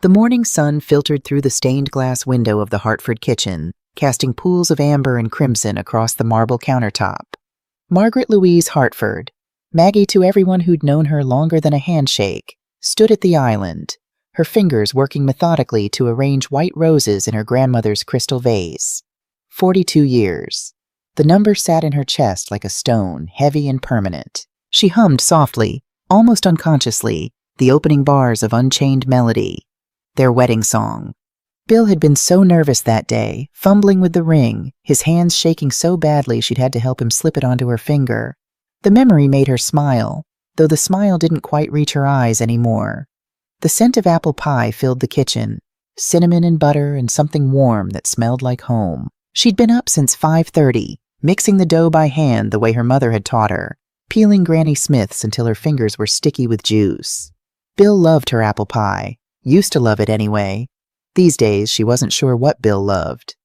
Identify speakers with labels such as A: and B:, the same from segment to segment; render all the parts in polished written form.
A: The morning sun filtered through the stained glass window of the Hartford kitchen, casting pools of amber and crimson across the marble countertop. Margaret Louise Hartford, Maggie to everyone who'd known her longer than a handshake, stood at the island, her fingers working methodically to arrange white roses in her grandmother's crystal vase. 42 years. The number sat in her chest like a stone, heavy and permanent. She hummed softly, almost unconsciously, the opening bars of Unchained Melody, their wedding song. Bill had been so nervous that day, fumbling with the ring, his hands shaking so badly she'd had to help him slip it onto her finger. The memory made her smile, though the smile didn't quite reach her eyes anymore. The scent of apple pie filled the kitchen, cinnamon and butter and something warm that smelled like home. She'd been up since 5:30, mixing the dough by hand the way her mother had taught her, peeling Granny Smith's until her fingers were sticky with juice. Bill loved her apple pie, used to love it anyway. These days, she wasn't sure what Bill loved.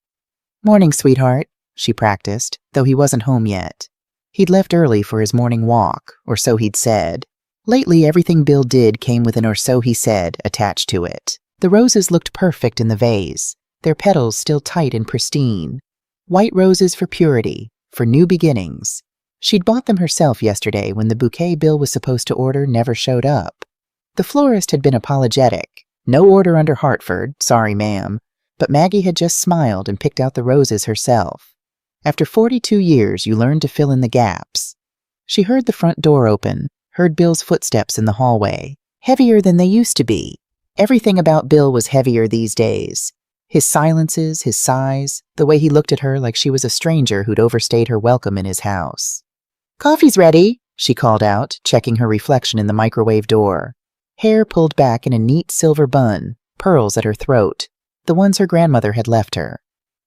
A: "Morning, sweetheart," she practiced, though he wasn't home yet. He'd left early for his morning walk, or so he'd said. Lately, everything Bill did came with an "or so he said" attached to it. The roses looked perfect in the vase, their petals still tight and pristine. White roses for purity, for new beginnings. She'd bought them herself yesterday when the bouquet Bill was supposed to order never showed up. The florist had been apologetic. No order under Hartford, sorry ma'am, but Maggie had just smiled and picked out the roses herself. After 42 years, you learn to fill in the gaps. She heard the front door open, heard Bill's footsteps in the hallway, heavier than they used to be. Everything about Bill was heavier these days. His silences, his sighs, the way he looked at her like she was a stranger who'd overstayed her welcome in his house. "Coffee's ready," she called out, checking her reflection in the microwave door. Hair pulled back in a neat silver bun, pearls at her throat, the ones her grandmother had left her.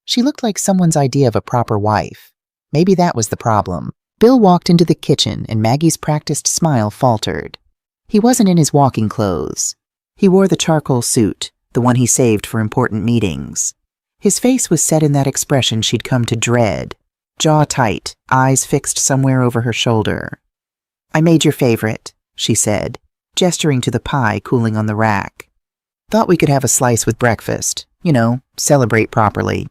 A: She looked like someone's idea of a proper wife. Maybe that was the problem. Bill walked into the kitchen and Maggie's practiced smile faltered. He wasn't in his walking clothes. He wore the charcoal suit, the one he saved for important meetings. His face was set in that expression she'd come to dread, jaw tight, eyes fixed somewhere over her shoulder. "I made your favorite," she said, gesturing to the pie cooling on the rack. "Thought we could have a slice with breakfast. Celebrate properly."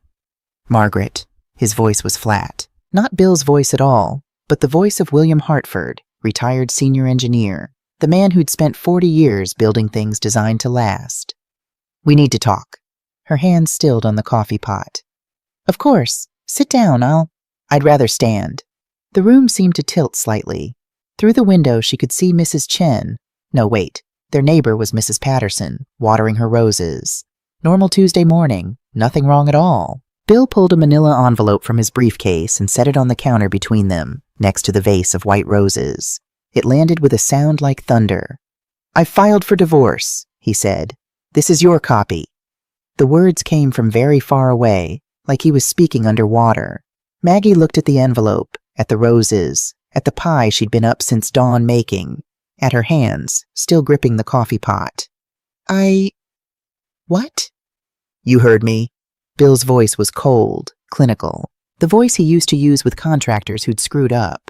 A: "Margaret." His voice was flat. Not Bill's voice at all, but the voice of William Hartford, retired senior engineer, the man who'd spent 40 years building things designed to last. "We need to talk." Her hands stilled on the coffee pot. "Of course. Sit down, I'd rather stand." The room seemed to tilt slightly. Through the window she could see Mrs. Chen. No, wait. Their neighbor was Mrs. Patterson, watering her roses. Normal Tuesday morning. Nothing wrong at all. Bill pulled a manila envelope from his briefcase and set it on the counter between them, next to the vase of white roses. It landed with a sound like thunder. "I've filed for divorce," he said. "This is your copy." The words came from very far away, like he was speaking underwater. Maggie looked at the envelope, at the roses, at the pie she'd been up since dawn making, at her hands, still gripping the coffee pot. What?" "You heard me." Bill's voice was cold, clinical, the voice he used to use with contractors who'd screwed up.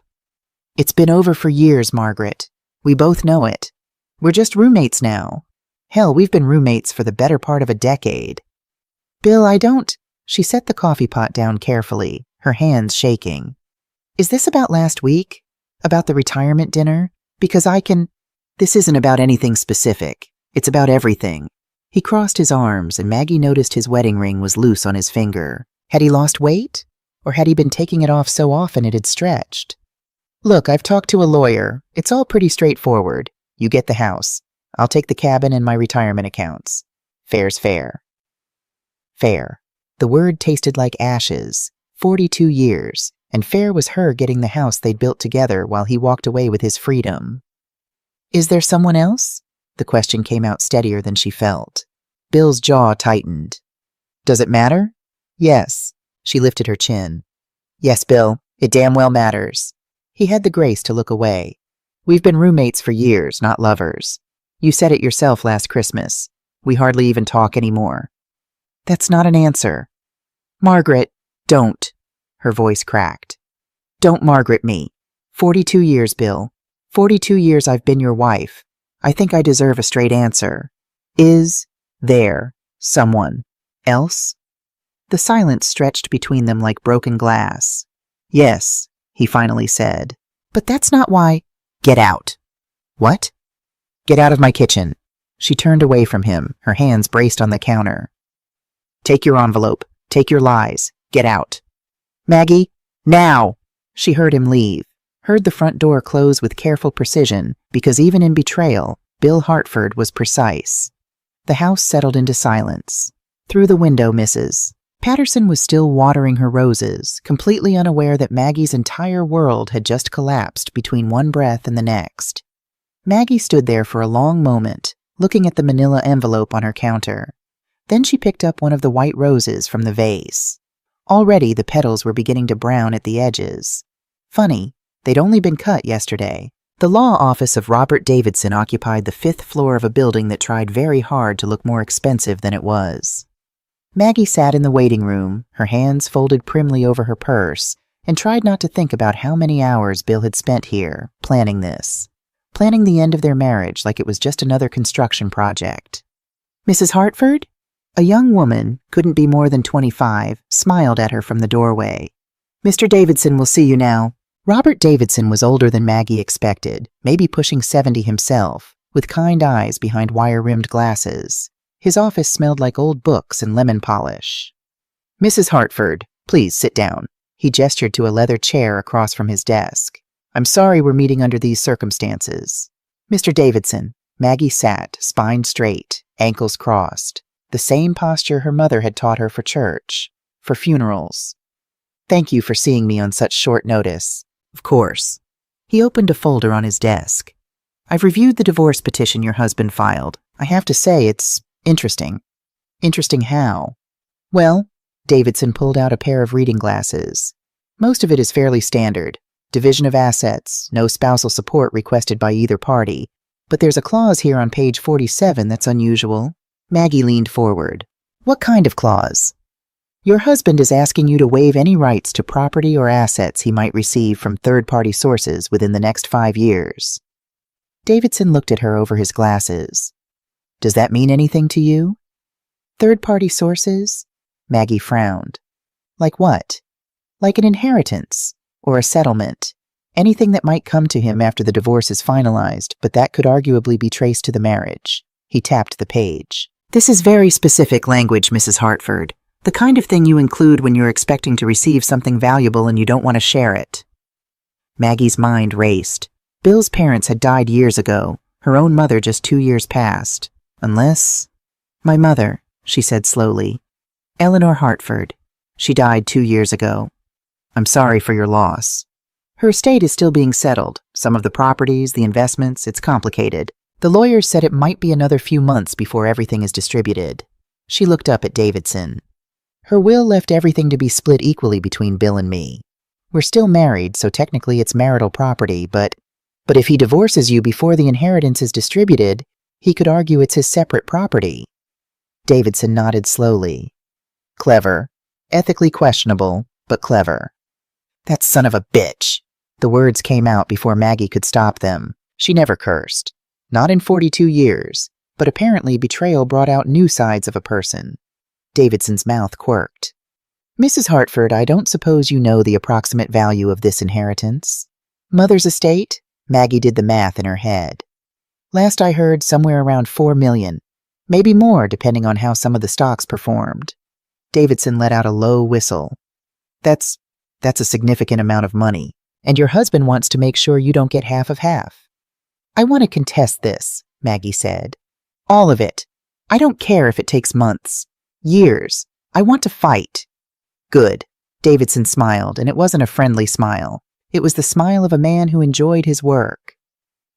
A: "It's been over for years, Margaret. We both know it. We're just roommates now. Hell, we've been roommates for the better part of a decade." "Bill, I don't—" She set the coffee pot down carefully, her hands shaking. "Is this about last week? About the retirement dinner? Because This isn't about anything specific. It's about everything." He crossed his arms, and Maggie noticed his wedding ring was loose on his finger. Had he lost weight? Or had he been taking it off so often it had stretched? "Look, I've talked to a lawyer. It's all pretty straightforward. You get the house. I'll take the cabin and my retirement accounts. Fair's fair." Fair. The word tasted like ashes. 42 years. And fair was her getting the house they'd built together while he walked away with his freedom. "Is there someone else?" The question came out steadier than she felt. Bill's jaw tightened. "Does it matter?" "Yes." She lifted her chin. "Yes, Bill, it damn well matters." He had the grace to look away. "We've been roommates for years, not lovers. You said it yourself last Christmas. We hardly even talk anymore." "That's not an answer." "Margaret, don't." Her voice cracked. "Don't Margaret me. 42 years, Bill. 42 years I've been your wife. I think I deserve a straight answer. Is There. Someone. Else? The silence stretched between them like broken glass. Yes, he finally said. But that's not why. Get out. What? Get out of my kitchen. She turned away from him, her hands braced on the counter. Take your envelope. Take your lies. Get out. Maggie, now! She heard him leave, heard the front door close with careful precision, because even in betrayal, Bill Hartford was precise. The house settled into silence. Through the window, Mrs. Patterson was still watering her roses, completely unaware that Maggie's entire world had just collapsed between one breath and the next. Maggie stood there for a long moment, looking at the manila envelope on her counter. Then she picked up one of the white roses from the vase. Already the petals were beginning to brown at the edges. Funny, they'd only been cut yesterday. The law office of Robert Davidson occupied the 5th floor of a building that tried very hard to look more expensive than it was. Maggie sat in the waiting room, her hands folded primly over her purse, and tried not to think about how many hours Bill had spent here, planning this. Planning the end of their marriage like it was just another construction project. Mrs. Hartford? A young woman, couldn't be more than 25, smiled at her from the doorway. Mr. Davidson will see you now. Robert Davidson was older than Maggie expected, maybe pushing 70 himself, with kind eyes behind wire-rimmed glasses. His office smelled like old books and lemon polish. Mrs. Hartford, please sit down. He gestured to a leather chair across from his desk. I'm sorry we're meeting under these circumstances. Mr. Davidson. Maggie sat, spine straight, ankles crossed. The same posture her mother had taught her for church, for funerals. Thank you for seeing me on such short notice. Of course. He opened a folder on his desk. I've reviewed the divorce petition your husband filed. I have to say it's interesting. Interesting how? Well, Davidson pulled out a pair of reading glasses. Most of it is fairly standard. Division of assets, no spousal support requested by either party. But there's a clause here on page 47 that's unusual. Maggie leaned forward. What kind of clause? Your husband is asking you to waive any rights to property or assets he might receive from third-party sources within the next 5 years. Davidson looked at her over his glasses. Does that mean anything to you? Third-party sources? Maggie frowned. Like what? Like an inheritance, or a settlement. Anything that might come to him after the divorce is finalized, but that could arguably be traced to the marriage. He tapped the page. This is very specific language, Mrs. Hartford. The kind of thing you include when you're expecting to receive something valuable and you don't want to share it. Maggie's mind raced. Bill's parents had died years ago, her own mother just 2 years past. Unless... My mother, she said slowly. Eleanor Hartford. She died 2 years ago. I'm sorry for your loss. Her estate is still being settled. Some of the properties, the investments, it's complicated. The lawyers said it might be another few months before everything is distributed. She looked up at Davidson. Her will left everything to be split equally between Bill and me. We're still married, so technically it's marital property, but if he divorces you before the inheritance is distributed, he could argue it's his separate property. Davidson nodded slowly. Clever. Ethically questionable, but clever. That son of a bitch. The words came out before Maggie could stop them. She never cursed. Not in 42 years, but apparently betrayal brought out new sides of a person. Davidson's mouth quirked. Mrs. Hartford, I don't suppose you know the approximate value of this inheritance. Mother's estate? Maggie did the math in her head. Last I heard, somewhere around 4 million. Maybe more, depending on how some of the stocks performed. Davidson let out a low whistle. That's a significant amount of money, and your husband wants to make sure you don't get half of half. I want to contest this, Maggie said. All of it. I don't care if it takes months. Years. I want to fight. Good. Davidson smiled, and it wasn't a friendly smile. It was the smile of a man who enjoyed his work.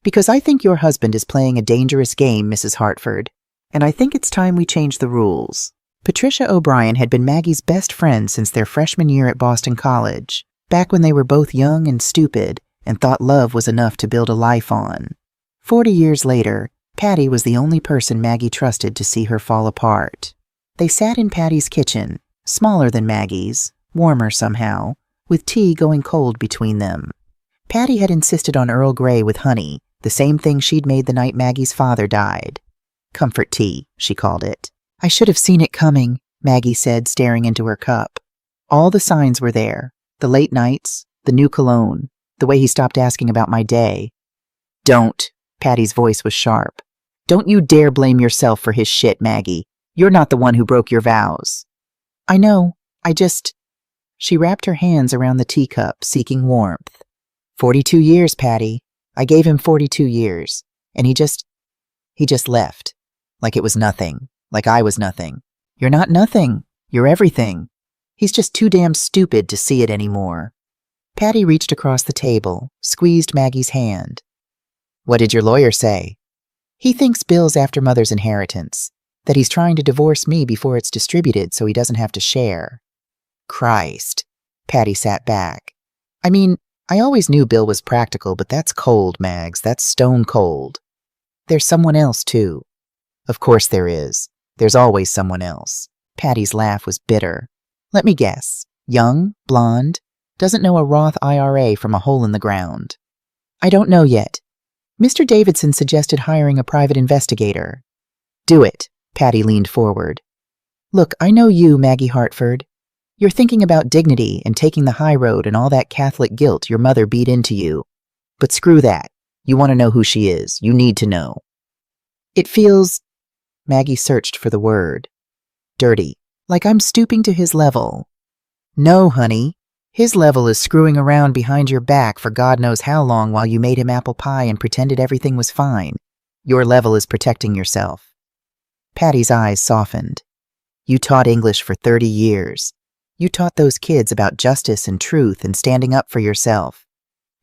A: Because I think your husband is playing a dangerous game, Mrs. Hartford, and I think it's time we change the rules. Patricia O'Brien had been Maggie's best friend since their freshman year at Boston College, back when they were both young and stupid and thought love was enough to build a life on. 40 years later, Patty was the only person Maggie trusted to see her fall apart. They sat in Patty's kitchen, smaller than Maggie's, warmer somehow, with tea going cold between them. Patty had insisted on Earl Grey with honey, the same thing she'd made the night Maggie's father died. Comfort tea, she called it. I should have seen it coming, Maggie said, staring into her cup. All the signs were there. The late nights, the new cologne, the way he stopped asking about my day. Don't, Patty's voice was sharp. Don't you dare blame yourself for his shit, Maggie. You're not the one who broke your vows. I know, She wrapped her hands around the teacup, seeking warmth. 42 years, Patty. I gave him 42 years. And he just left. Like it was nothing. Like I was nothing. You're not nothing. You're everything. He's just too damn stupid to see it anymore. Patty reached across the table, squeezed Maggie's hand. What did your lawyer say? He thinks Bill's after Mother's inheritance, that he's trying to divorce me before it's distributed so he doesn't have to share. Christ. Patty sat back. I mean, I always knew Bill was practical, but that's cold, Mags. That's stone cold. There's someone else, too. Of course there is. There's always someone else. Patty's laugh was bitter. Let me guess. Young, blonde, doesn't know a Roth IRA from a hole in the ground. I don't know yet. Mr. Davidson suggested hiring a private investigator. Do it. Patty leaned forward. Look, I know you, Maggie Hartford. You're thinking about dignity and taking the high road and all that Catholic guilt your mother beat into you. But screw that. You want to know who she is. You need to know. It feels... Maggie searched for the word. Dirty. Like I'm stooping to his level. No, honey. His level is screwing around behind your back for God knows how long while you made him apple pie and pretended everything was fine. Your level is protecting yourself. Patty's eyes softened. You taught English for 30 years. You taught those kids about justice and truth and standing up for yourself.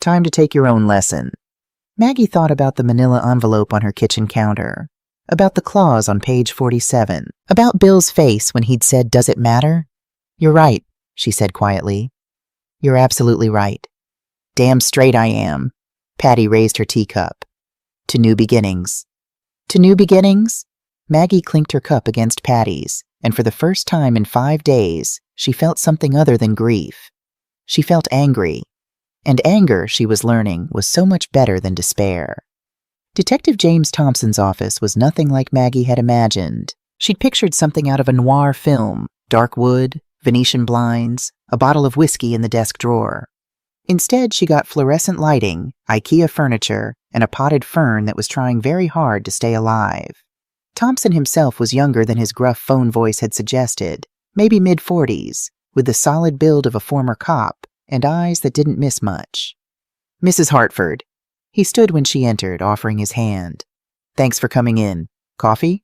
A: Time to take your own lesson. Maggie thought about the manila envelope on her kitchen counter, about the clause on page 47, about Bill's face when he'd said, "Does it matter?" You're right, she said quietly. You're absolutely right. Damn straight I am. Patty raised her teacup. To new beginnings. To new beginnings? Maggie clinked her cup against Patty's, and for the first time in 5 days, she felt something other than grief. She felt angry. And anger, she was learning, was so much better than despair. Detective James Thompson's office was nothing like Maggie had imagined. She'd pictured something out of a noir film, dark wood, Venetian blinds, a bottle of whiskey in the desk drawer. Instead, she got fluorescent lighting, IKEA furniture, and a potted fern that was trying very hard to stay alive. Thompson himself was younger than his gruff phone voice had suggested, maybe mid-40s, with the solid build of a former cop and eyes that didn't miss much. Mrs. Hartford. He stood when she entered, offering his hand. Thanks for coming in. Coffee?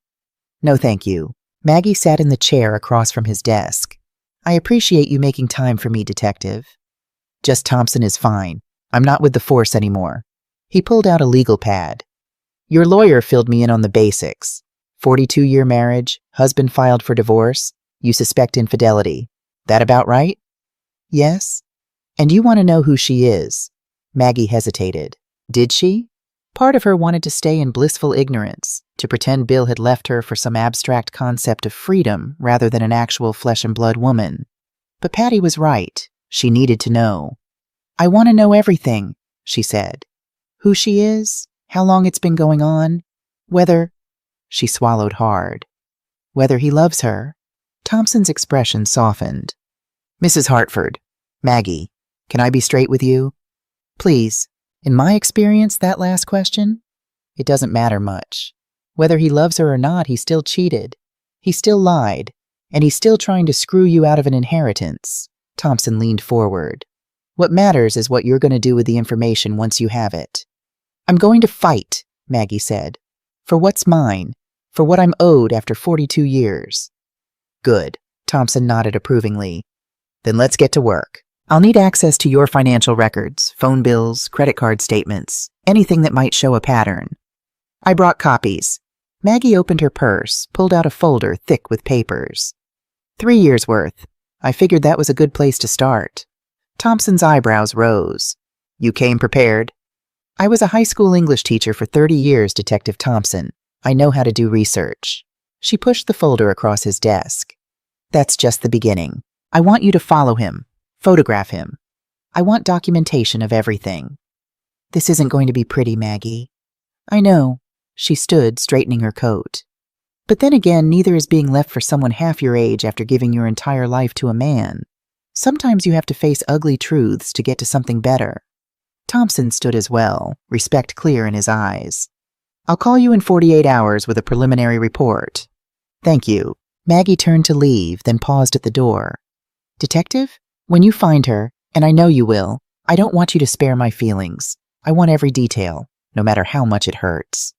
A: No, thank you. Maggie sat in the chair across from his desk. I appreciate you making time for me, Detective. Just Thompson is fine. I'm not with the force anymore. He pulled out a legal pad. Your lawyer filled me in on the basics. 42-year marriage, husband filed for divorce, you suspect infidelity. That about right? Yes. And you want to know who she is. Maggie hesitated. Did she? Part of her wanted to stay in blissful ignorance, to pretend Bill had left her for some abstract concept of freedom rather than an actual flesh-and-blood woman. But Patty was right. She needed to know. I want to know everything, she said. Who she is, how long it's been going on, whether... She swallowed hard. Whether he loves her. Thompson's expression softened. Mrs. Hartford, Maggie, can I be straight with you? Please. In my experience, that last question, it doesn't matter much. Whether he loves her or not, he still cheated. He still lied. And he's still trying to screw you out of an inheritance. Thompson leaned forward. What matters is what you're going to do with the information once you have it. I'm going to fight, Maggie said. For what's mine. For what I'm owed after 42 years. Good. Thompson nodded approvingly. Then let's get to work. I'll need access to your financial records, phone bills, credit card statements, anything that might show a pattern. I brought copies. Maggie opened her purse, pulled out a folder thick with papers. 3 years' worth. I figured that was a good place to start. Thompson's eyebrows rose. You came prepared? I was a high school English teacher for 30 years, Detective Thompson. I know how to do research. She pushed the folder across his desk. That's just the beginning. I want you to follow him. Photograph him. I want documentation of everything. This isn't going to be pretty, Maggie. I know. She stood, straightening her coat. But then again, neither is being left for someone half your age after giving your entire life to a man. Sometimes you have to face ugly truths to get to something better. Thompson stood as well, respect clear in his eyes. I'll call you in 48 hours with a preliminary report. Thank you. Maggie turned to leave, then paused at the door. Detective, when you find her, and I know you will, I don't want you to spare my feelings. I want every detail, no matter how much it hurts.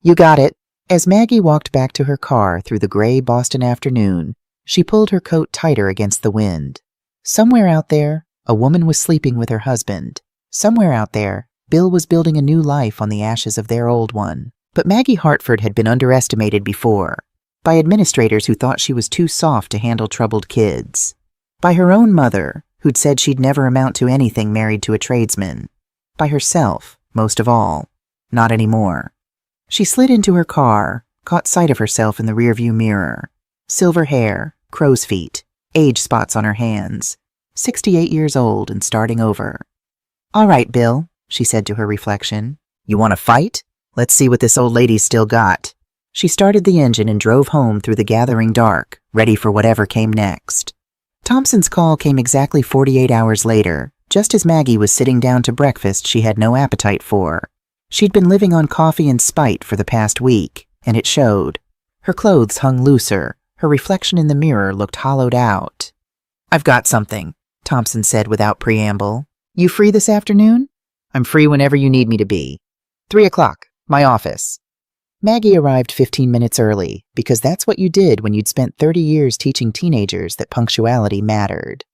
A: You got it. As Maggie walked back to her car through the gray Boston afternoon, she pulled her coat tighter against the wind. Somewhere out there, a woman was sleeping with her husband. Somewhere out there, Bill was building a new life on the ashes of their old one. But Maggie Hartford had been underestimated before, by administrators who thought she was too soft to handle troubled kids, by her own mother, who'd said she'd never amount to anything married to a tradesman, by herself, most of all. Not anymore. She slid into her car, caught sight of herself in the rearview mirror. Silver hair, crow's feet, age spots on her hands. 68 years old and starting over. All right, Bill, she said to her reflection. You want to fight? Let's see what this old lady's still got. She started the engine and drove home through the gathering dark, ready for whatever came next. Thompson's call came exactly 48 hours later, just as Maggie was sitting down to breakfast she had no appetite for. She'd been living on coffee and spite for the past week, and it showed. Her clothes hung looser. Her reflection in the mirror looked hollowed out. I've got something, Thompson said without preamble. You free this afternoon? I'm free whenever you need me to be. 3 o'clock, my office. Maggie arrived 15 minutes early, because that's what you did when you'd spent 30 years teaching teenagers that punctuality mattered.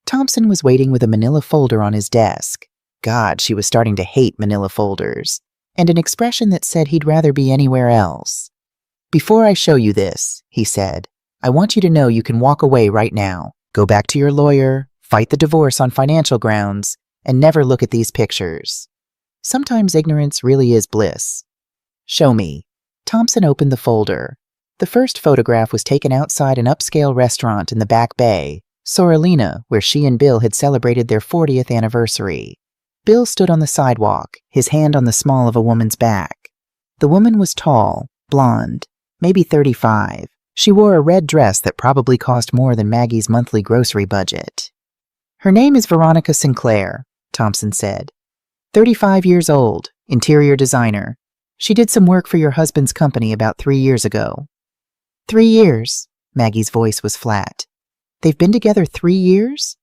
A: Thompson was waiting with a manila folder on his desk. God, she was starting to hate manila folders. And an expression that said he'd rather be anywhere else. Before I show you this, he said, I want you to know you can walk away right now. Go back to your lawyer, fight the divorce on financial grounds, and never look at these pictures. Sometimes ignorance really is bliss. Show me. Thompson opened the folder. The first photograph was taken outside an upscale restaurant in the Back Bay, Soralina, where she and Bill had celebrated their 40th anniversary. Bill stood on the sidewalk, his hand on the small of a woman's back. The woman was tall, blonde, maybe 35. She wore a red dress that probably cost more than Maggie's monthly grocery budget. Her name is Veronica Sinclair, Thompson said. 35 years old, interior designer. She did some work for your husband's company about 3 years ago. 3 years? Maggie's voice was flat. They've been together 3 years?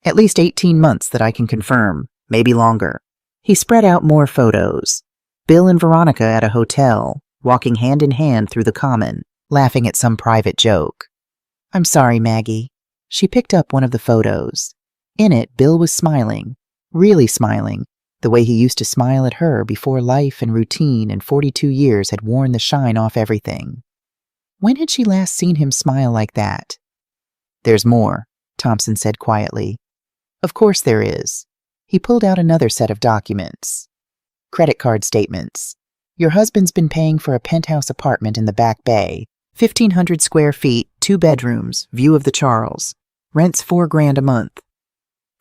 A: At least 18 months that I can confirm, maybe longer. He spread out more photos. Bill and Veronica at a hotel, walking hand in hand through the common, laughing at some private joke. I'm sorry, Maggie. She picked up one of the photos. In it, Bill was smiling, really smiling, the way he used to smile at her before life and routine and 42 years had worn the shine off everything. When had she last seen him smile like that? There's more, Thompson said quietly. Of course there is. He pulled out another set of documents. Credit card statements. Your husband's been paying for a penthouse apartment in the Back Bay, 1,500 square feet, 2 bedrooms, view of the Charles. Rent's $4,000 a month.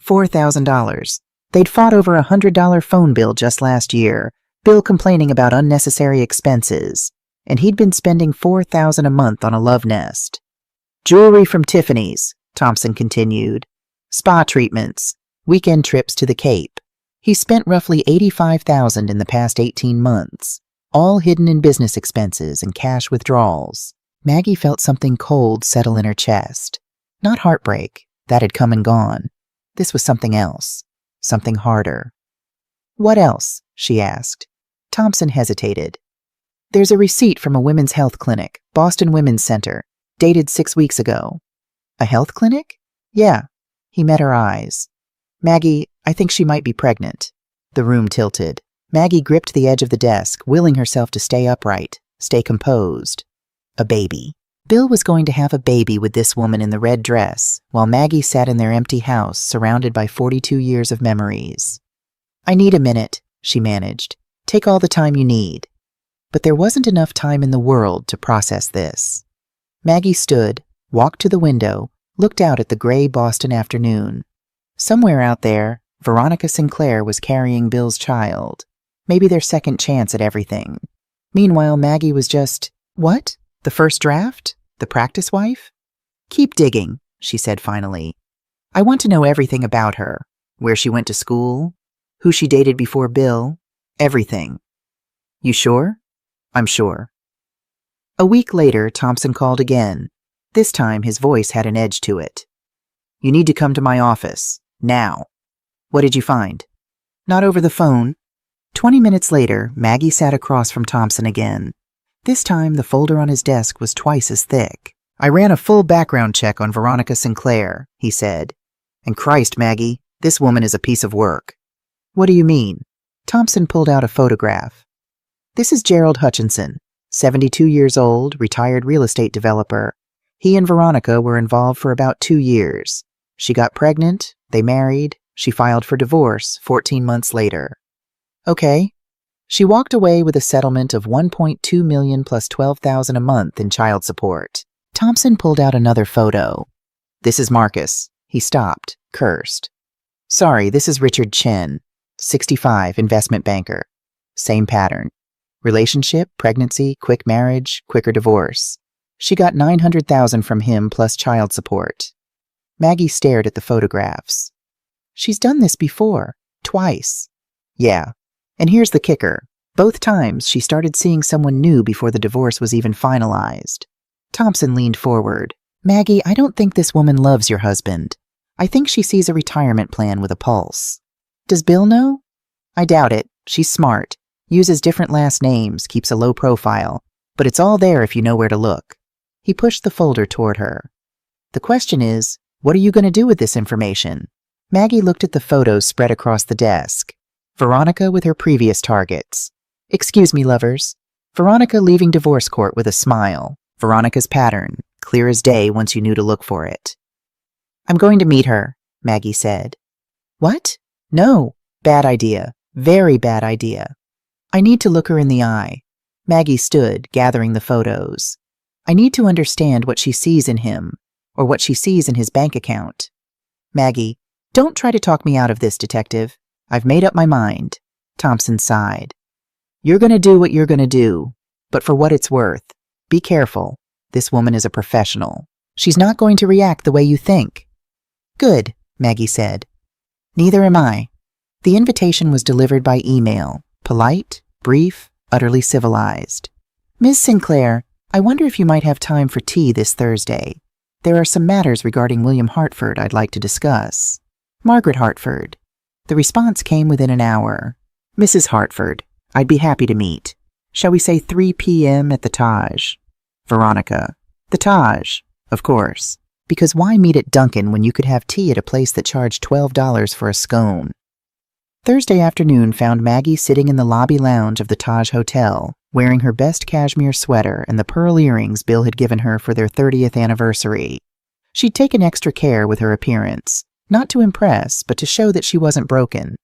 A: $4,000. They'd fought over a $100 phone bill just last year, Bill complaining about unnecessary expenses, and he'd been spending $4,000 a month on a love nest. Jewelry from Tiffany's, Thompson continued. Spa treatments, weekend trips to the Cape. He spent roughly $85,000 in the past 18 months, all hidden in business expenses and cash withdrawals. Maggie felt something cold settle in her chest. Not heartbreak, that had come and gone. This was something else. Something harder. What else? She asked. Thompson hesitated. There's a receipt from a women's health clinic, Boston Women's Center, dated 6 weeks ago. A health clinic? Yeah. He met her eyes. Maggie, I think she might be pregnant. The room tilted. Maggie gripped the edge of the desk, willing herself to stay upright, stay composed. A baby. Bill was going to have a baby with this woman in the red dress, while Maggie sat in their empty house, surrounded by 42 years of memories. I need a minute, she managed. Take all the time you need. But there wasn't enough time in the world to process this. Maggie stood, walked to the window, looked out at the gray Boston afternoon. Somewhere out there, Veronica Sinclair was carrying Bill's child. Maybe their second chance at everything. Meanwhile, Maggie was just, what? The first draft? The practice wife? Keep digging, she said finally. I want to know everything about her. Where she went to school, who she dated before Bill, everything. You sure? I'm sure. A week later, Thompson called again. This time, his voice had an edge to it. You need to come to my office, now. What did you find? Not over the phone. 20 minutes later, Maggie sat across from Thompson again. This time, the folder on his desk was twice as thick. I ran a full background check on Veronica Sinclair, he said. And Christ, Maggie, this woman is a piece of work. What do you mean? Thompson pulled out a photograph. This is Gerald Hutchinson, 72 years old, retired real estate developer. He and Veronica were involved for about 2 years. She got pregnant, they married, she filed for divorce 14 months later. Okay. She walked away with a settlement of $1.2 million plus $12,000 a month in child support. Thompson pulled out another photo. This is Marcus. He stopped, cursed. Sorry, this is Richard Chen, 65, investment banker. Same pattern. Relationship, pregnancy, quick marriage, quicker divorce. She got $900,000 from him plus child support. Maggie stared at the photographs. She's done this before, twice. Yeah, and here's the kicker. Both times she started seeing someone new before the divorce was even finalized. Thompson leaned forward. Maggie, I don't think this woman loves your husband. I think she sees a retirement plan with a pulse. Does Bill know? I doubt it. She's smart. Uses different last names, keeps a low profile. But it's all there if you know where to look. He pushed the folder toward her. The question is, what are you going to do with this information? Maggie looked at the photos spread across the desk. Veronica with her previous targets. Excuse me, lovers. Veronica leaving divorce court with a smile. Veronica's pattern, clear as day once you knew to look for it. I'm going to meet her, Maggie said. What? No. Bad idea. Very bad idea. I need to look her in the eye. Maggie stood, gathering the photos. I need to understand what she sees in him, or what she sees in his bank account. Maggie, don't try to talk me out of this, detective. I've made up my mind. Thompson sighed. You're going to do what you're going to do, but for what it's worth. Be careful. This woman is a professional. She's not going to react the way you think. Good, Maggie said. Neither am I. The invitation was delivered by email, polite, brief, utterly civilized. Ms. Sinclair, I wonder if you might have time for tea this Thursday. There are some matters regarding William Hartford I'd like to discuss. Margaret Hartford. The response came within an hour. Mrs. Hartford, I'd be happy to meet. Shall we say 3 p.m. at the Taj? Veronica. The Taj, of course. Because why meet at Dunkin' when you could have tea at a place that charged $12 for a scone? Thursday afternoon found Maggie sitting in the lobby lounge of the Taj Hotel, wearing her best cashmere sweater and the pearl earrings Bill had given her for their 30th anniversary. She'd taken extra care with her appearance, not to impress, but to show that she wasn't broken.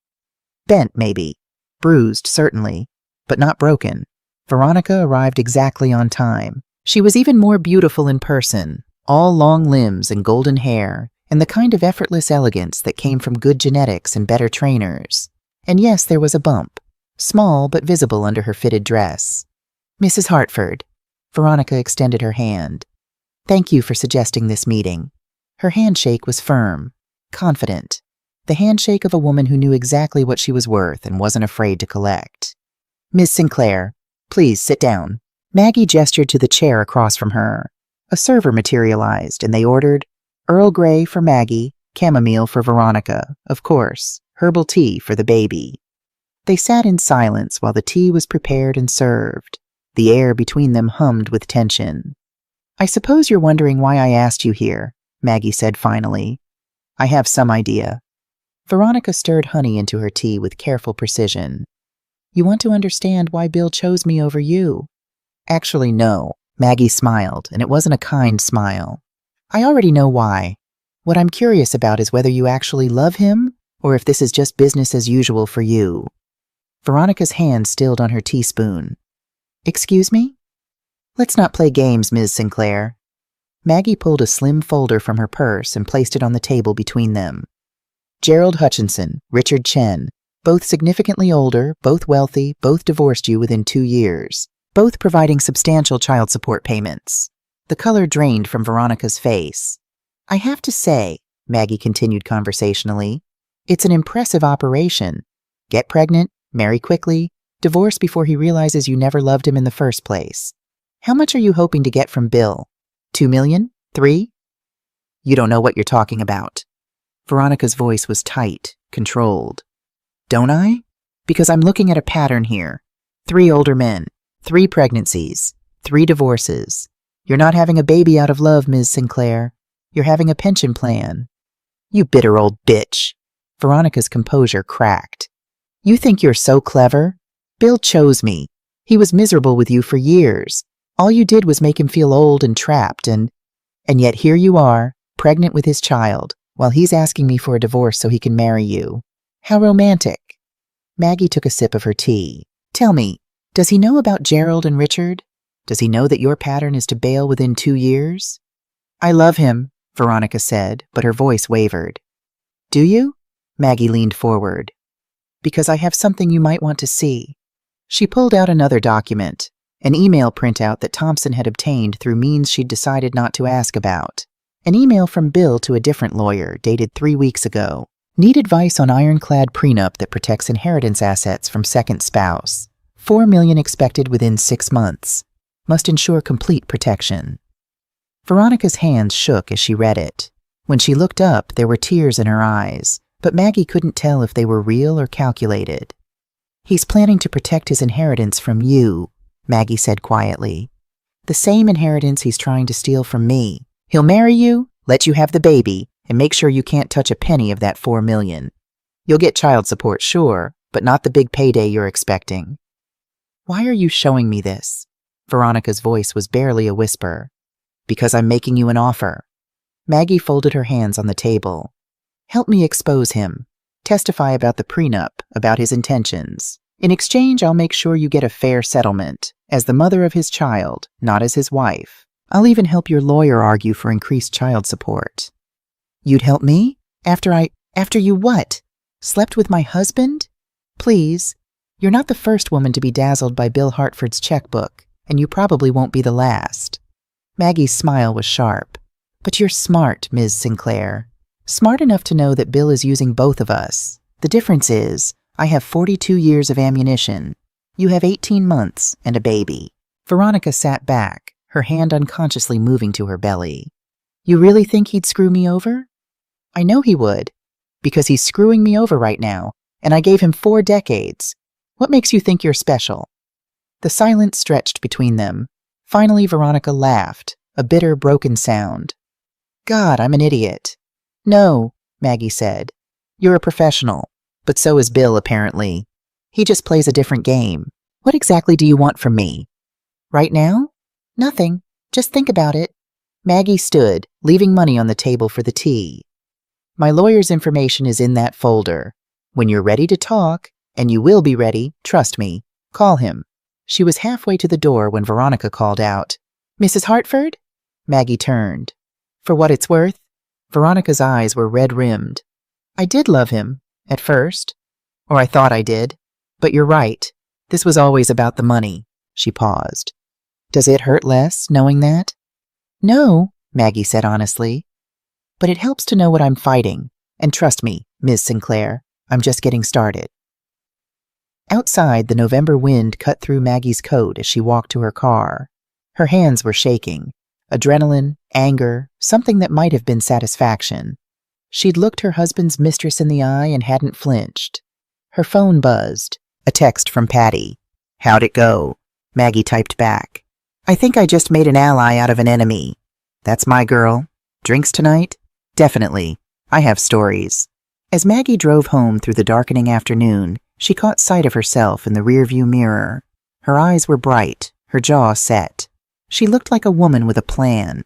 A: Bent, maybe. Bruised, certainly, but not broken. Veronica arrived exactly on time. She was even more beautiful in person, all long limbs and golden hair, and the kind of effortless elegance that came from good genetics and better trainers. And yes, there was a bump, small but visible under her fitted dress. Mrs. Hartford. Veronica extended her hand. Thank you for suggesting this meeting. Her handshake was firm, confident, the handshake of a woman who knew exactly what she was worth and wasn't afraid to collect. Ms. Sinclair, please sit down. Maggie gestured to the chair across from her. A server materialized, and they ordered Earl Grey for Maggie, chamomile for Veronica, of course, herbal tea for the baby. They sat in silence while the tea was prepared and served. The air between them hummed with tension. I suppose you're wondering why I asked you here, Maggie said finally. I have some idea. Veronica stirred honey into her tea with careful precision. You want to understand why Bill chose me over you? Actually, no. Maggie smiled, and it wasn't a kind smile. I already know why. What I'm curious about is whether you actually love him, or if this is just business as usual for you. Veronica's hand stilled on her teaspoon. Excuse me? Let's not play games, Ms. Sinclair. Maggie pulled a slim folder from her purse and placed it on the table between them. Gerald Hutchinson, Richard Chen, both significantly older, both wealthy, both divorced you within 2 years. both providing substantial child support payments. The color drained from Veronica's face. I have to say, Maggie continued conversationally, it's an impressive operation. Get pregnant, marry quickly, divorce before he realizes you never loved him in the first place. How much are you hoping to get from Bill? 2 million? 3? You don't know what you're talking about. Veronica's voice was tight, controlled. Don't I? Because I'm looking at a pattern here. 3 older men, 3 pregnancies, 3 divorces. You're not having a baby out of love, Ms. Sinclair. You're having a pension plan. You bitter old bitch. Veronica's composure cracked. You think you're so clever? Bill chose me. He was miserable with you for years. All you did was make him feel old and trapped, and yet here you are, pregnant with his child, while he's asking me for a divorce so he can marry you. How romantic. Maggie took a sip of her tea. Tell me, does he know about Gerald and Richard? Does he know that your pattern is to bail within 2 years? I love him, Veronica said, but her voice wavered. Do you? Maggie leaned forward. Because I have something you might want to see. She pulled out another document, an email printout that Thompson had obtained through means she'd decided not to ask about. An email from Bill to a different lawyer, dated 3 weeks ago. Need advice on ironclad prenup that protects inheritance assets from second spouse. $4 million expected within 6 months. Must ensure complete protection. Veronica's hands shook as she read it. When she looked up, there were tears in her eyes, but Maggie couldn't tell if they were real or calculated. He's planning to protect his inheritance from you, Maggie said quietly. The same inheritance he's trying to steal from me. He'll marry you, let you have the baby, and make sure you can't touch a penny of that $4 million. You'll get child support, sure, but not the big payday you're expecting. Why are you showing me this? Veronica's voice was barely a whisper. Because I'm making you an offer. Maggie folded her hands on the table. Help me expose him. Testify about the prenup, about his intentions. In exchange, I'll make sure you get a fair settlement, as the mother of his child, not as his wife. I'll even help your lawyer argue for increased child support. You'd help me? After you what? Slept with my husband? Please. You're not the first woman to be dazzled by Bill Hartford's checkbook, and you probably won't be the last. Maggie's smile was sharp. But you're smart, Ms. Sinclair. Smart enough to know that Bill is using both of us. The difference is, I have 42 years of ammunition. You have 18 months and a baby. Veronica sat back, her hand unconsciously moving to her belly. You really think he'd screw me over? I know he would, because he's screwing me over right now, and I gave him 4 decades. What makes you think you're special? The silence stretched between them. Finally, Veronica laughed, a bitter, broken sound. God, I'm an idiot. No, Maggie said. You're a professional, but so is Bill, apparently. He just plays a different game. What exactly do you want from me? Right now? Nothing. Just think about it. Maggie stood, leaving money on the table for the tea. My lawyer's information is in that folder. When you're ready to talk, and you will be ready, trust me, call him. She was halfway to the door when Veronica called out, Mrs. Hartford? Maggie turned. For what it's worth, Veronica's eyes were red-rimmed. I did love him, at first. Or I thought I did. But you're right. This was always about the money. She paused. Does it hurt less, knowing that? No, Maggie said honestly. But it helps to know what I'm fighting. And trust me, Ms. Sinclair, I'm just getting started. Outside, the November wind cut through Maggie's coat as she walked to her car. Her hands were shaking. Adrenaline, anger, something that might have been satisfaction. She'd looked her husband's mistress in the eye and hadn't flinched. Her phone buzzed. A text from Patty. How'd it go? Maggie typed back. I think I just made an ally out of an enemy. That's my girl. Drinks tonight? Definitely. I have stories. As Maggie drove home through the darkening afternoon, she caught sight of herself in the rearview mirror. Her eyes were bright, her jaw set. She looked like a woman with a plan.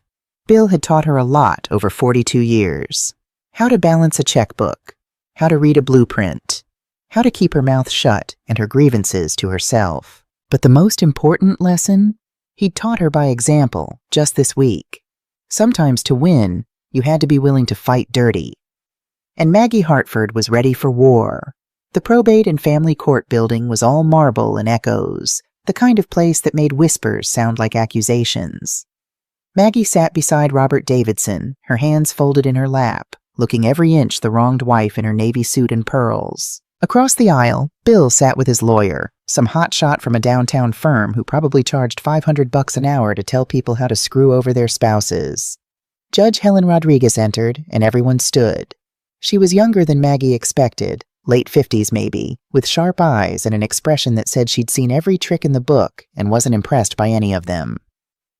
A: Bill had taught her a lot over 42 years. How to balance a checkbook, how to read a blueprint, how to keep her mouth shut and her grievances to herself. But the most important lesson? He'd taught her by example just this week. Sometimes to win, you had to be willing to fight dirty. And Maggie Hartford was ready for war. The probate and family court building was all marble and echoes, the kind of place that made whispers sound like accusations. Maggie sat beside Robert Davidson, her hands folded in her lap, looking every inch the wronged wife in her navy suit and pearls. Across the aisle, Bill sat with his lawyer, some hotshot from a downtown firm who probably charged $500 an hour to tell people how to screw over their spouses. Judge Helen Rodriguez entered, and everyone stood. She was younger than Maggie expected, late 50s maybe, with sharp eyes and an expression that said she'd seen every trick in the book and wasn't impressed by any of them.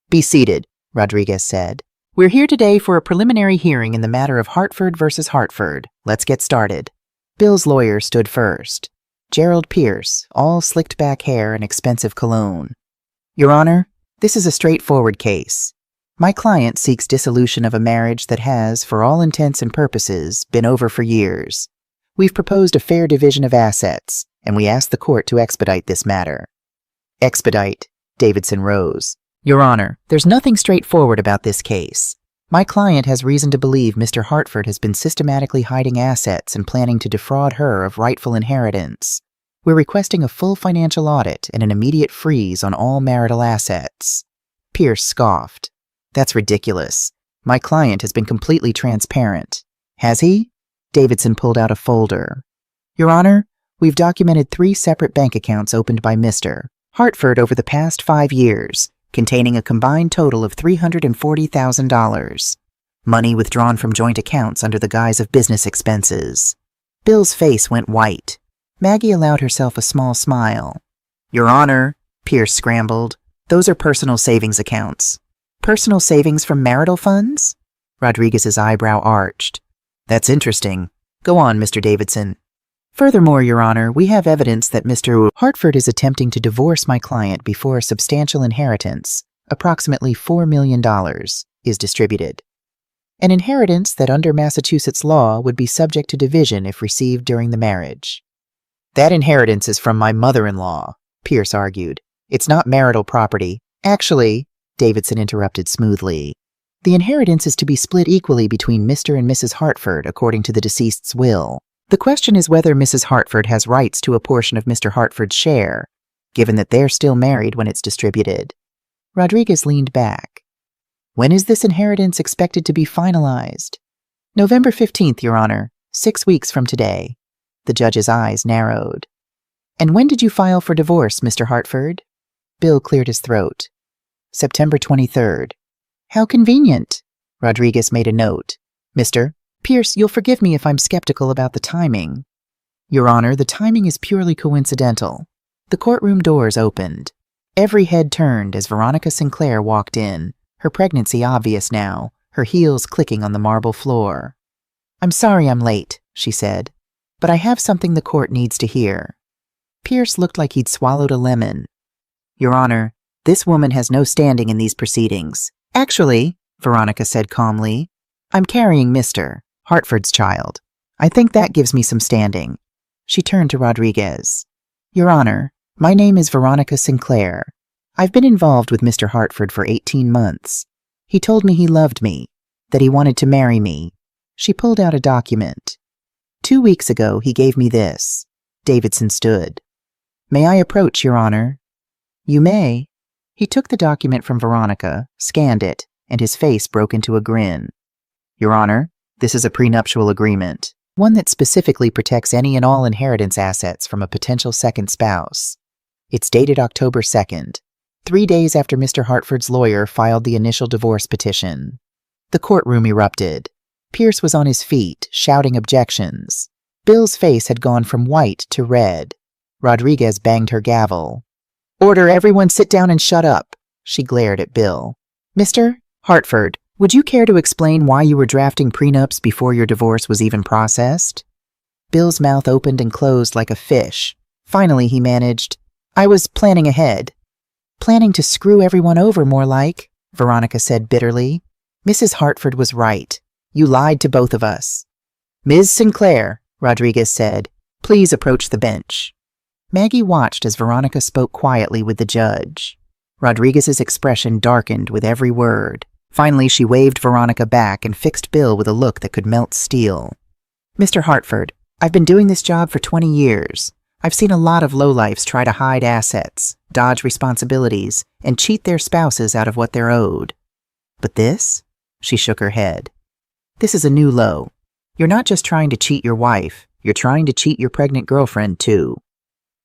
A: "Be seated," Rodriguez said. "We're here today for a preliminary hearing in the matter of Hartford versus Hartford. Let's get started." Bill's lawyer stood first. Gerald Pierce, all slicked back hair and expensive cologne. "Your Honor, this is a straightforward case. My client seeks dissolution of a marriage that has, for all intents and purposes, been over for years. We've proposed a fair division of assets, and we ask the court to expedite this matter." "Expedite," Davidson rose. "Your Honor, there's nothing straightforward about this case. My client has reason to believe Mr. Hartford has been systematically hiding assets and planning to defraud her of rightful inheritance. We're requesting a full financial audit and an immediate freeze on all marital assets." Pierce scoffed. "That's ridiculous. My client has been completely transparent." "Has he?" Davidson pulled out a folder. "Your Honor, we've documented 3 separate bank accounts opened by Mr. Hartford over the past 5 years, containing a combined total of $340,000. Money withdrawn from joint accounts under the guise of business expenses." Bill's face went white. Maggie allowed herself a small smile. "Your Honor," Pierce scrambled, "those are personal savings accounts." "Personal savings from marital funds?" Rodriguez's eyebrow arched. "That's interesting. Go on, Mr. Davidson." "Furthermore, Your Honor, we have evidence that Mr. Hartford is attempting to divorce my client before a substantial inheritance, approximately $4 million, is distributed. An inheritance that under Massachusetts law would be subject to division if received during the marriage." "That inheritance is from my mother-in-law," Pierce argued. "It's not marital property." "Actually," Davidson interrupted smoothly, "the inheritance is to be split equally between Mr. and Mrs. Hartford according to the deceased's will. The question is whether Mrs. Hartford has rights to a portion of Mr. Hartford's share, given that they're still married when it's distributed." Rodriguez leaned back. "When is this inheritance expected to be finalized?" "November 15th, Your Honor, 6 weeks from today." The judge's eyes narrowed. "And when did you file for divorce, Mr. Hartford?" Bill cleared his throat. "September 23rd. "How convenient." Rodriguez made a note. "Mr. Pierce, you'll forgive me if I'm skeptical about the timing." "Your Honor, the timing is purely coincidental." The courtroom doors opened. Every head turned as Veronica Sinclair walked in, her pregnancy obvious now, her heels clicking on the marble floor. "I'm sorry I'm late," she said, "but I have something the court needs to hear." Pierce looked like he'd swallowed a lemon. "Your Honor, this woman has no standing in these proceedings." "Actually," Veronica said calmly, "I'm carrying Mr. Hartford's child. I think that gives me some standing." She turned to Rodriguez. "Your Honor, my name is Veronica Sinclair. I've been involved with Mr. Hartford for 18 months. He told me he loved me, that he wanted to marry me." She pulled out a document. "2 weeks ago, he gave me this." Davidson stood. "May I approach, Your Honor?" "You may." He took the document from Veronica, scanned it, and his face broke into a grin. "Your Honor, this is a prenuptial agreement, one that specifically protects any and all inheritance assets from a potential second spouse. It's dated October 2nd, 3 days after Mr. Hartford's lawyer filed the initial divorce petition." The courtroom erupted. Pierce was on his feet, shouting objections. Bill's face had gone from white to red. Rodriguez banged her gavel. "Order, everyone sit down and shut up," she glared at Bill. "Mr. Hartford, would you care to explain why you were drafting prenups before your divorce was even processed?" Bill's mouth opened and closed like a fish. Finally he managed, "I was planning ahead." "Planning to screw everyone over, more like," Veronica said bitterly. "Mrs. Hartford was right. You lied to both of us." "Ms. Sinclair," Rodriguez said, "please approach the bench." Maggie watched as Veronica spoke quietly with the judge. Rodriguez's expression darkened with every word. Finally, she waved Veronica back and fixed Bill with a look that could melt steel. "Mr. Hartford, I've been doing this job for 20 years. I've seen a lot of lowlifes try to hide assets, dodge responsibilities, and cheat their spouses out of what they're owed. But this? She shook her head. This is a new low. You're not just trying to cheat your wife, you're trying to cheat your pregnant girlfriend too.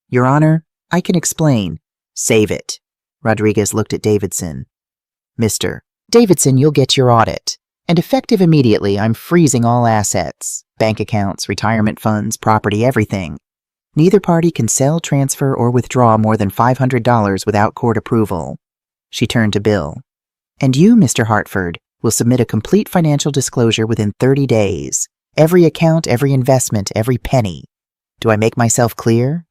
A: Your Honor, I can explain. Save it. Rodriguez looked at Davidson. Mr. Davidson, you'll get your audit. And effective immediately, I'm freezing all assets. Bank accounts, retirement funds, property, everything. Neither party can sell, transfer, or withdraw more than $500 without court approval. She turned to Bill. And you, Mr. Hartford, will submit a complete financial disclosure within 30 days. Every account, every investment, every penny. Do I make myself clear?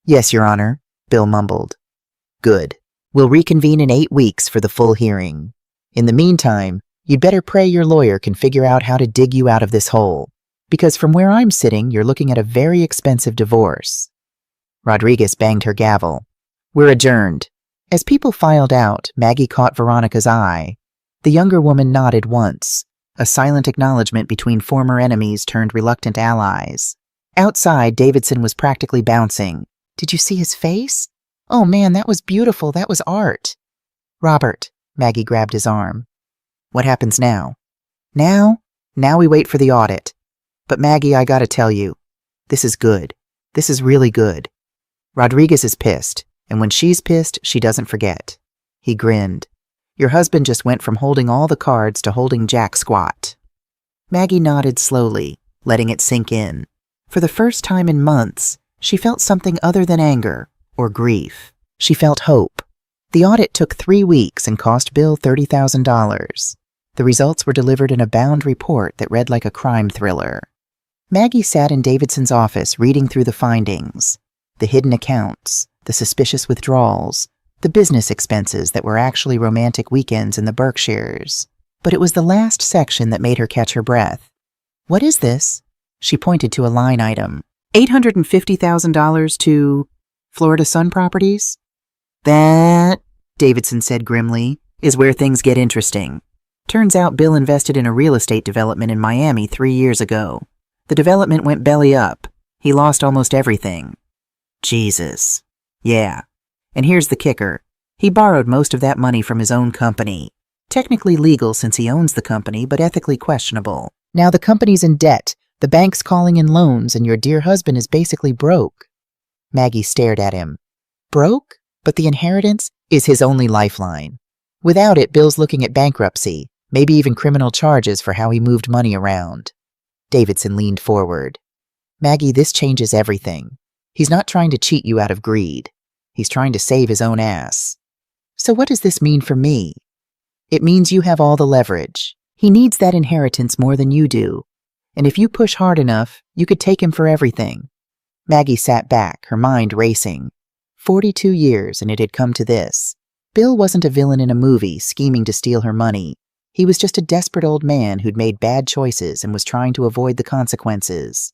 A: Yes, Your Honor, Bill mumbled. Good. We'll reconvene in 8 weeks for the full hearing. In the meantime, you'd better pray your lawyer can figure out how to dig you out of this hole. Because from where I'm sitting, you're looking at a very expensive divorce. Rodriguez banged her gavel. We're adjourned. As people filed out, Maggie caught Veronica's eye. The younger woman nodded once, a silent acknowledgement between former enemies turned reluctant allies. Outside, Davidson was practically bouncing. Did you see his face? Oh man, that was beautiful. That was art. Robert, Maggie grabbed his arm. What happens now? Now we wait for the audit. But Maggie, I gotta tell you, this is good. This is really good. Rodriguez is pissed, and when she's pissed, she doesn't forget. He grinned. Your husband just went from holding all the cards to holding jack squat. Maggie nodded slowly, letting it sink in. For the first time in months, she felt something other than anger or grief. She felt hope. The audit took 3 weeks and cost Bill $30,000. The results were delivered in a bound report that read like a crime thriller. Maggie sat in Davidson's office reading through the findings. The hidden accounts, the suspicious withdrawals, the business expenses that were actually romantic weekends in the Berkshires. But it was the last section that made her catch her breath. What is this? She pointed to a line item. $850,000 to Florida Sun Properties? That, Davidson said grimly, is where things get interesting. Turns out Bill invested in a real estate development in Miami 3 years ago. The development went belly up. He lost almost everything. Jesus. Yeah. And here's the kicker. He borrowed most of that money from his own company. Technically legal since he owns the company, but ethically questionable. Now the company's in debt, the bank's calling in loans, and your dear husband is basically broke. Maggie stared at him. Broke? But the inheritance is his only lifeline. Without it, Bill's looking at bankruptcy, maybe even criminal charges for how he moved money around. Davidson leaned forward. Maggie, this changes everything. He's not trying to cheat you out of greed. He's trying to save his own ass. So what does this mean for me? It means you have all the leverage. He needs that inheritance more than you do. And if you push hard enough, you could take him for everything. Maggie sat back, her mind racing. 42 years, and it had come to this. Bill wasn't a villain in a movie, scheming to steal her money. He was just a desperate old man who'd made bad choices and was trying to avoid the consequences.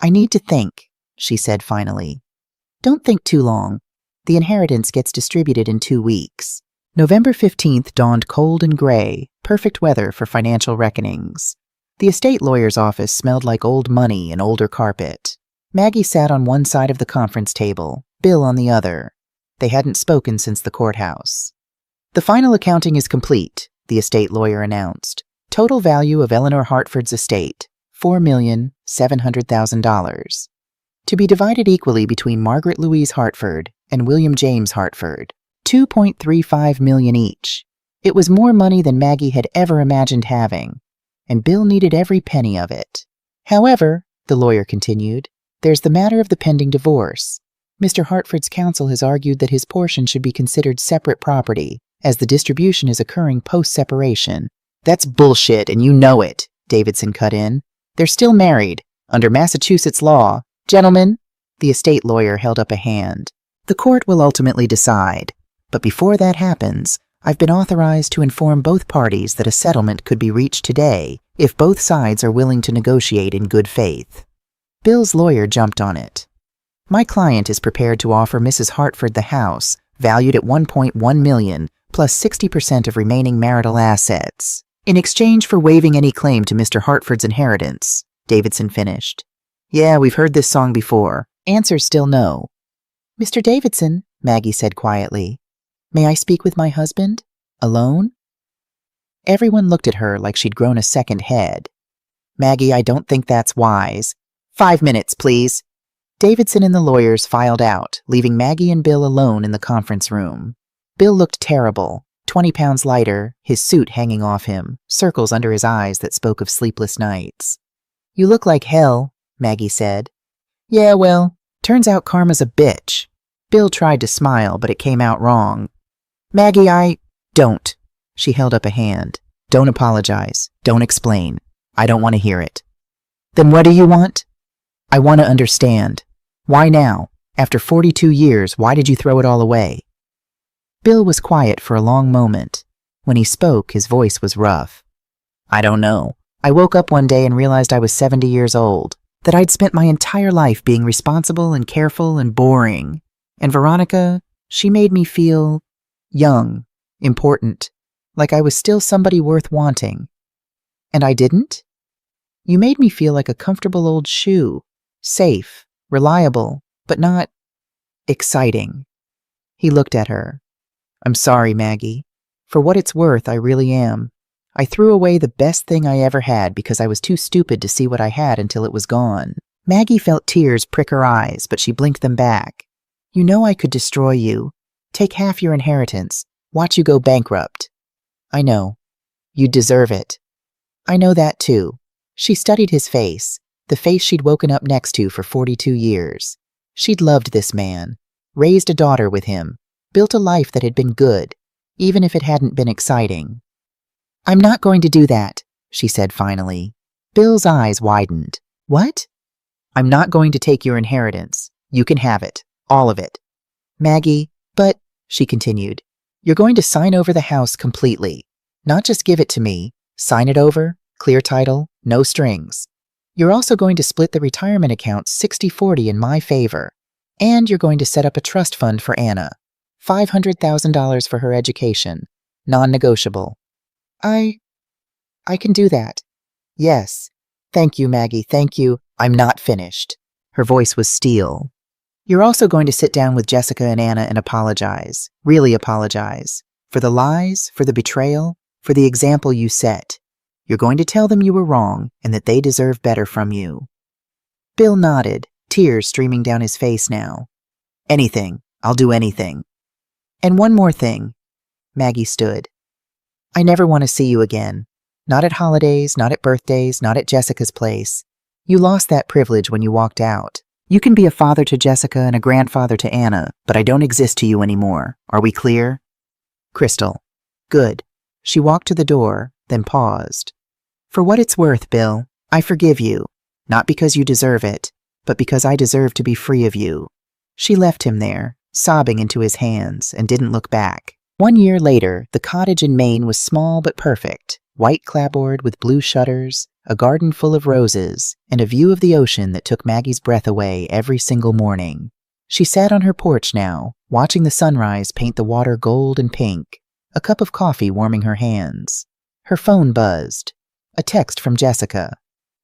A: I need to think, she said finally. Don't think too long. The inheritance gets distributed in 2 weeks. November 15th dawned cold and gray, perfect weather for financial reckonings. The estate lawyer's office smelled like old money and older carpet. Maggie sat on one side of the conference table, Bill on the other. They hadn't spoken since the courthouse. The final accounting is complete, the estate lawyer announced. Total value of Eleanor Hartford's estate, $4,700,000. To be divided equally between Margaret Louise Hartford and William James Hartford, $2.35 million each. It was more money than Maggie had ever imagined having, and Bill needed every penny of it. However, the lawyer continued, there's the matter of the pending divorce. Mr. Hartford's counsel has argued that his portion should be considered separate property, as the distribution is occurring post-separation. That's bullshit, and you know it, Davidson cut in. They're still married, under Massachusetts law. Gentlemen, the estate lawyer held up a hand. The court will ultimately decide, but before that happens, I've been authorized to inform both parties that a settlement could be reached today if both sides are willing to negotiate in good faith. Bill's lawyer jumped on it. My client is prepared to offer Mrs. Hartford the house, valued at $1.1 million, plus 60% of remaining marital assets, in exchange for waiving any claim to Mr. Hartford's inheritance, Davidson finished. Yeah, we've heard this song before. Answer's still no. Mr. Davidson, Maggie said quietly, may I speak with my husband? Alone? Everyone looked at her like she'd grown a second head. Maggie, I don't think that's wise. 5 minutes, please. Davidson and the lawyers filed out, leaving Maggie and Bill alone in the conference room. Bill looked terrible, 20 pounds lighter, his suit hanging off him, circles under his eyes that spoke of sleepless nights. You look like hell, Maggie said. Yeah, well, turns out karma's a bitch. Bill tried to smile, but it came out wrong. Maggie, don't. She held up a hand. Don't apologize. Don't explain. I don't want to hear it. Then what do you want? I want to understand. Why now? After 42 years, why did you throw it all away? Bill was quiet for a long moment. When he spoke, his voice was rough. I don't know. I woke up one day and realized I was 70 years old, that I'd spent my entire life being responsible and careful and boring. And Veronica, she made me feel young, important, like I was still somebody worth wanting. And I didn't? You made me feel like a comfortable old shoe, safe, reliable, but not exciting. He looked at her. I'm sorry, Maggie. For what it's worth, I really am. I threw away the best thing I ever had because I was too stupid to see what I had until it was gone. Maggie felt tears prick her eyes, but she blinked them back. You know I could destroy you. Take half your inheritance. Watch you go bankrupt. I know. You deserve it. I know that too. She studied his face, the face she'd woken up next to for 42 years. She'd loved this man, raised a daughter with him, built a life that had been good, even if it hadn't been exciting. I'm not going to do that, she said finally. Bill's eyes widened. What? I'm not going to take your inheritance. You can have it. All of it. Maggie, but, she continued, you're going to sign over the house completely. Not just give it to me. Sign it over, clear title, no strings. You're also going to split the retirement account 60-40 in my favor. And you're going to set up a trust fund for Anna. $500,000 for her education. Non-negotiable. I can do that. Yes. Thank you, Maggie, thank you. I'm not finished. Her voice was steel. You're also going to sit down with Jessica and Anna and apologize. Really apologize. For the lies, for the betrayal, for the example you set. You're going to tell them you were wrong and that they deserve better from you. Bill nodded, tears streaming down his face now. Anything. I'll do anything. And one more thing. Maggie stood. I never want to see you again. Not at holidays, not at birthdays, not at Jessica's place. You lost that privilege when you walked out. You can be a father to Jessica and a grandfather to Anna, but I don't exist to you anymore. Are we clear? Crystal. Good. She walked to the door, then paused. For what it's worth, Bill, I forgive you. Not because you deserve it, but because I deserve to be free of you. She left him there, sobbing into his hands, and didn't look back. 1 year later, the cottage in Maine was small but perfect, white clapboard with blue shutters, a garden full of roses, and a view of the ocean that took Maggie's breath away every single morning. She sat on her porch now, watching the sunrise paint the water gold and pink, a cup of coffee warming her hands. Her phone buzzed. A text from Jessica.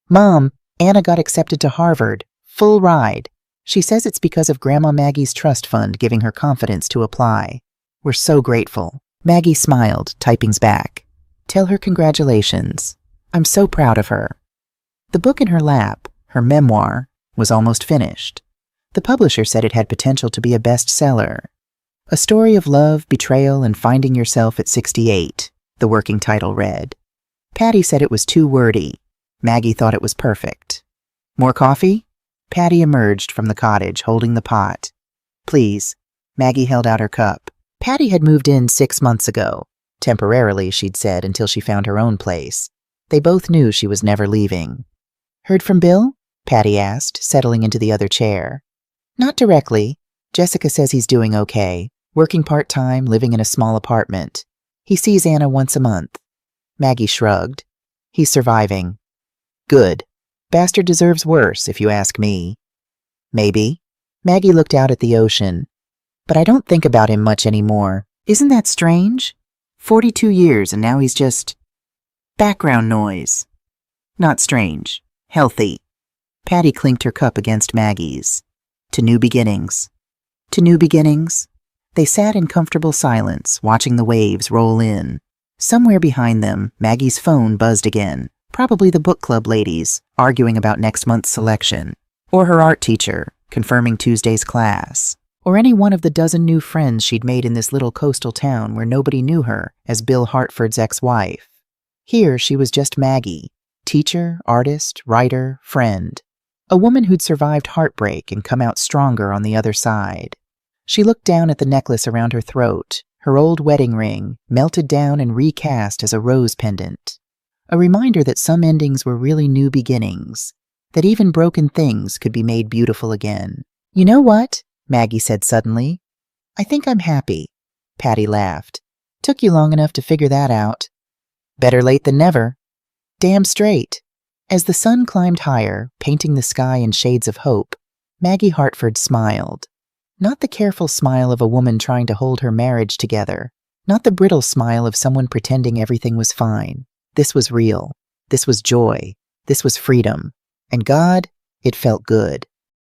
A: Mom, Anna got accepted to Harvard. Full ride. She says it's because of Grandma Maggie's trust fund giving her confidence to apply. We're so grateful. Maggie smiled, typing's back. Tell her congratulations. I'm so proud of her. The book in her lap, her memoir, was almost finished. The publisher said it had potential to be a bestseller. A story of love, betrayal, and finding yourself at 68, the working title read. Patty said it was too wordy. Maggie thought it was perfect. More coffee? Patty emerged from the cottage, holding the pot. Please. Maggie held out her cup. Patty had moved in 6 months ago. Temporarily, she'd said, until she found her own place. They both knew she was never leaving. Heard from Bill? Patty asked, settling into the other chair. Not directly. Jessica says he's doing okay, working part-time, living in a small apartment. He sees Anna once a month. Maggie shrugged. He's surviving. Good. Bastard deserves worse, if you ask me. Maybe. Maggie looked out at the ocean. But I don't think about him much anymore. Isn't that strange? 42 years and now he's just background noise. Not strange. Healthy. Patty clinked her cup against Maggie's. To new beginnings. To new beginnings. They sat in comfortable silence, watching the waves roll in. Somewhere behind them, Maggie's phone buzzed again. Probably the book club ladies, arguing about next month's selection. Or her art teacher, confirming Tuesday's class. Or any one of the dozen new friends she'd made in this little coastal town where nobody knew her as Bill Hartford's ex-wife. Here she was just Maggie, teacher, artist, writer, friend. A woman who'd survived heartbreak and come out stronger on the other side. She looked down at the necklace around her throat, her old wedding ring, melted down and recast as a rose pendant. A reminder that some endings were really new beginnings, that even broken things could be made beautiful again. "You know what?" Maggie said suddenly. "I think I'm happy." Patty laughed. "Took you long enough to figure that out." "Better late than never." "Damn straight." As the sun climbed higher, painting the sky in shades of hope, Maggie Hartford smiled. Not the careful smile of a woman trying to hold her marriage together. Not the brittle smile of someone pretending everything was fine. This was real. This was joy. This was freedom. And God, it felt good.